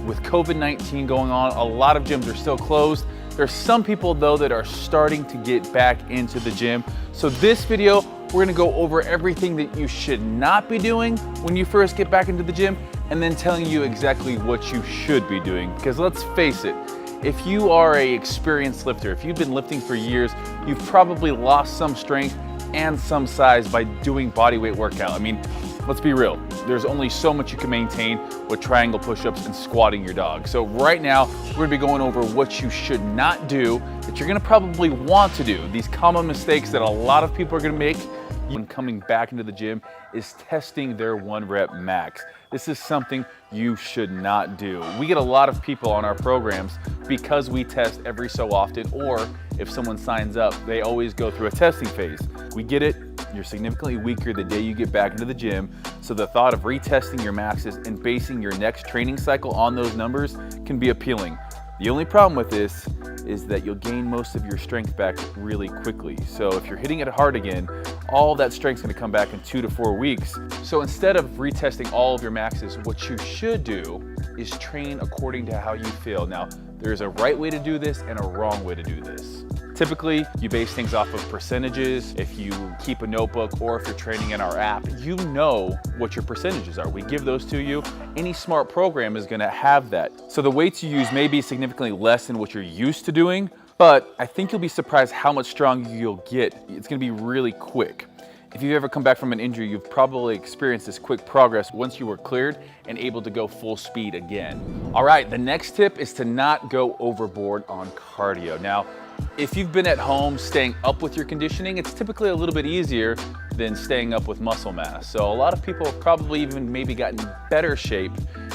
with COVID-19 going on, a lot of gyms are still closed. There's some people though that are starting to get back into the gym. So this video, we're gonna go over everything that you should not be doing when you first get back into the gym, and then telling you exactly what you should be doing. Because let's face it, if you are an experienced lifter, if you've been lifting for years, you've probably lost some strength and some size by doing body weight workout. I mean, let's be real, there's only so much you can maintain with triangle push-ups and squatting your dog. So right now, we're gonna be going over what you should not do that you're gonna probably want to do. These common mistakes that a lot of people are gonna make when coming back into the gym is testing their 1 rep max. This is something you should not do. We get a lot of people on our programs because we test every so often, or if someone signs up, they always go through a testing phase. We get it, you're significantly weaker the day you get back into the gym, so the thought of retesting your maxes and basing your next training cycle on those numbers can be appealing. The only problem with this is that you'll gain most of your strength back really quickly. So if you're hitting it hard again, all that strength's gonna come back in 2 to 4 weeks. So instead of retesting all of your maxes, what you should do is train according to how you feel. Now, there's a right way to do this and a wrong way to do this. Typically, you base things off of percentages. If you keep a notebook or if you're training in our app, you know what your percentages are. We give those to you. Any smart program is gonna have that. So the weights you use may be significantly less than what you're used to doing, but I think you'll be surprised how much stronger you'll get. It's gonna be really quick. If you've ever come back from an injury, you've probably experienced this quick progress once you were cleared and able to go full speed again. All right, the next tip is to not go overboard on cardio. Now, if you've been at home staying up with your conditioning, it's typically a little bit easier than staying up with muscle mass. So a lot of people have probably even maybe gotten better shape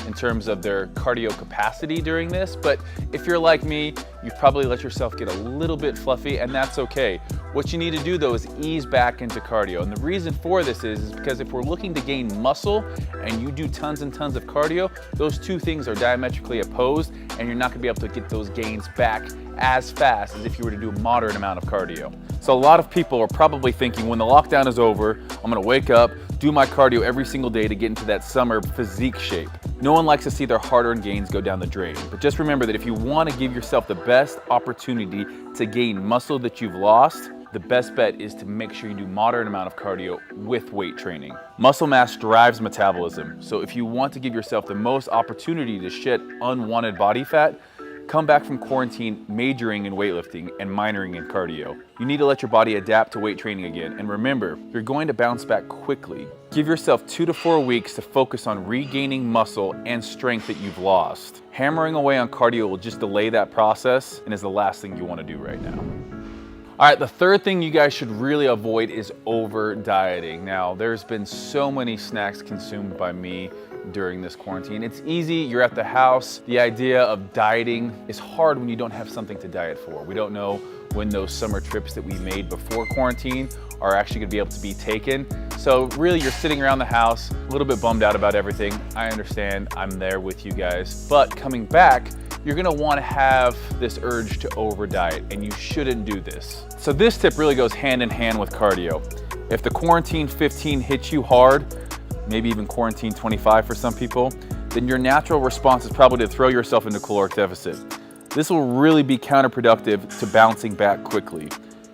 in terms of their cardio capacity during this. But if you're like me, you've probably let yourself get a little bit fluffy, and that's okay. What you need to do though is ease back into cardio. And the reason for this is because if we're looking to gain muscle and you do tons and tons of cardio, those two things are diametrically opposed, and you're not gonna be able to get those gains back as fast as if you were to do a moderate amount of cardio. So a lot of people are probably thinking, when the lockdown is over, I'm gonna wake up, do my cardio every single day to get into that summer physique shape. No one likes to see their hard-earned gains go down the drain. But just remember that if you wanna give yourself the best opportunity to gain muscle that you've lost, the best bet is to make sure you do moderate amount of cardio with weight training. Muscle mass drives metabolism. So if you want to give yourself the most opportunity to shed unwanted body fat, come back from quarantine majoring in weightlifting and minoring in cardio. You need to let your body adapt to weight training again. And remember, you're going to bounce back quickly. Give yourself 2 to 4 weeks to focus on regaining muscle and strength that you've lost. Hammering away on cardio will just delay that process and is the last thing you want to do right now. All right, the third thing you guys should really avoid is over dieting. Now, there's been so many snacks consumed by me during this quarantine. It's easy, you're at the house. The idea of dieting is hard when you don't have something to diet for. We don't know when those summer trips that we made before quarantine are actually gonna be able to be taken. So really, you're sitting around the house, a little bit bummed out about everything. I understand, I'm there with you guys. But coming back, you're gonna wanna have this urge to over diet, and you shouldn't do this. So this tip really goes hand in hand with cardio. If the quarantine 15 hits you hard, maybe even quarantine 25 for some people, then your natural response is probably to throw yourself into caloric deficit. This will really be counterproductive to bouncing back quickly.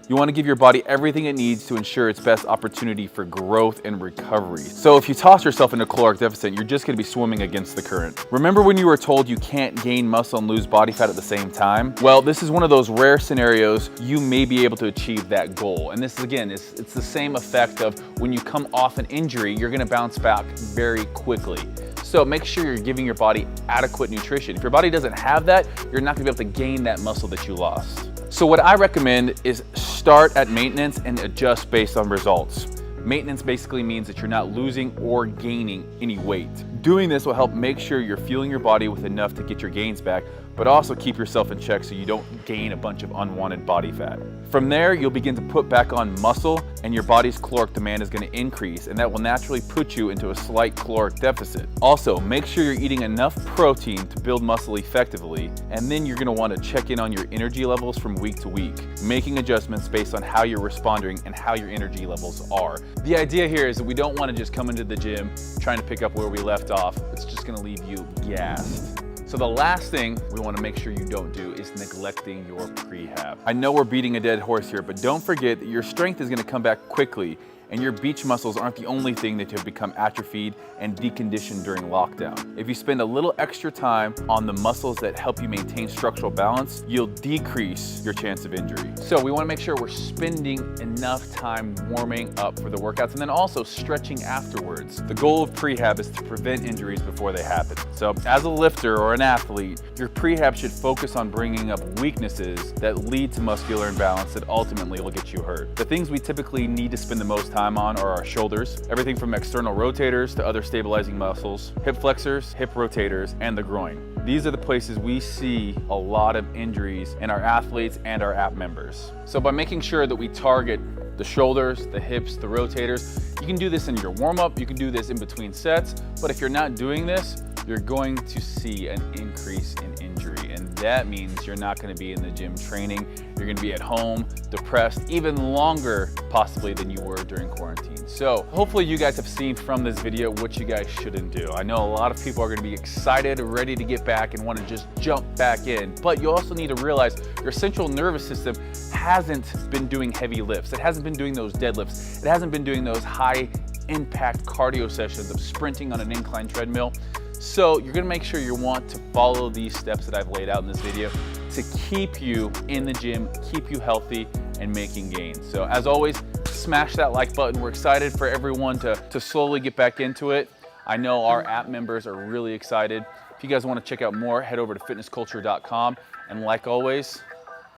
You want to give your body everything it needs to ensure its best opportunity for growth and recovery. So if you toss yourself into caloric deficit, you're just going to be swimming against the current. Remember when you were told you can't gain muscle and lose body fat at the same time? Well, this is one of those rare scenarios you may be able to achieve that goal. And this is, again, it's the same effect of when you come off an injury, you're going to bounce back very quickly. So make sure you're giving your body adequate nutrition. If your body doesn't have that, you're not going to be able to gain that muscle that you lost. So what I recommend is start at maintenance and adjust based on results. Maintenance basically means that you're not losing or gaining any weight. Doing this will help make sure you're fueling your body with enough to get your gains back, but also keep yourself in check so you don't gain a bunch of unwanted body fat. From there, you'll begin to put back on muscle and your body's caloric demand is going to increase, and that will naturally put you into a slight caloric deficit. Also, make sure you're eating enough protein to build muscle effectively, and then you're going to want to check in on your energy levels from week to week, making adjustments based on how you're responding and how your energy levels are. The idea here is that we don't want to just come into the gym trying to pick up where we left off. It's just going to leave you gassed. So the last thing we want to make sure you don't do is neglecting your prehab. I know we're beating a dead horse here, but don't forget that your strength is going to come back quickly, and your beach muscles aren't the only thing that have become atrophied and deconditioned during lockdown. If you spend a little extra time on the muscles that help you maintain structural balance, you'll decrease your chance of injury. So we want to make sure we're spending enough time warming up for the workouts and then also stretching afterwards. The goal of prehab is to prevent injuries before they happen. So as a lifter or an athlete, your prehab should focus on bringing up weaknesses that lead to muscular imbalance that ultimately will get you hurt. The things we typically need to spend the most time on are our shoulders, everything from external rotators to other stabilizing muscles, hip flexors, hip rotators, and the groin. These are the places we see a lot of injuries in our athletes and our app members. So by making sure that we target the shoulders, the hips, the rotators, you can do this in your warm-up, you can do this in between sets, but if you're not doing this, you're going to see an increase in injury, and that means you're not going to be in the gym training. You're going to be at home, depressed, even longer possibly than you were during quarantine. So hopefully you guys have seen from this video what you guys shouldn't do. I know a lot of people are going to be excited, ready to get back and want to just jump back in, but you also need to realize your central nervous system hasn't been doing heavy lifts. It hasn't been doing those deadlifts. It hasn't been doing those high impact cardio sessions of sprinting on an incline treadmill. So you're gonna make sure you want to follow these steps that I've laid out in this video to keep you in the gym, keep you healthy and making gains. So as always, smash that like button. We're excited for everyone to slowly get back into it. I know our app members are really excited. If you guys wanna check out more, head over to fitnessculture.com. And like always,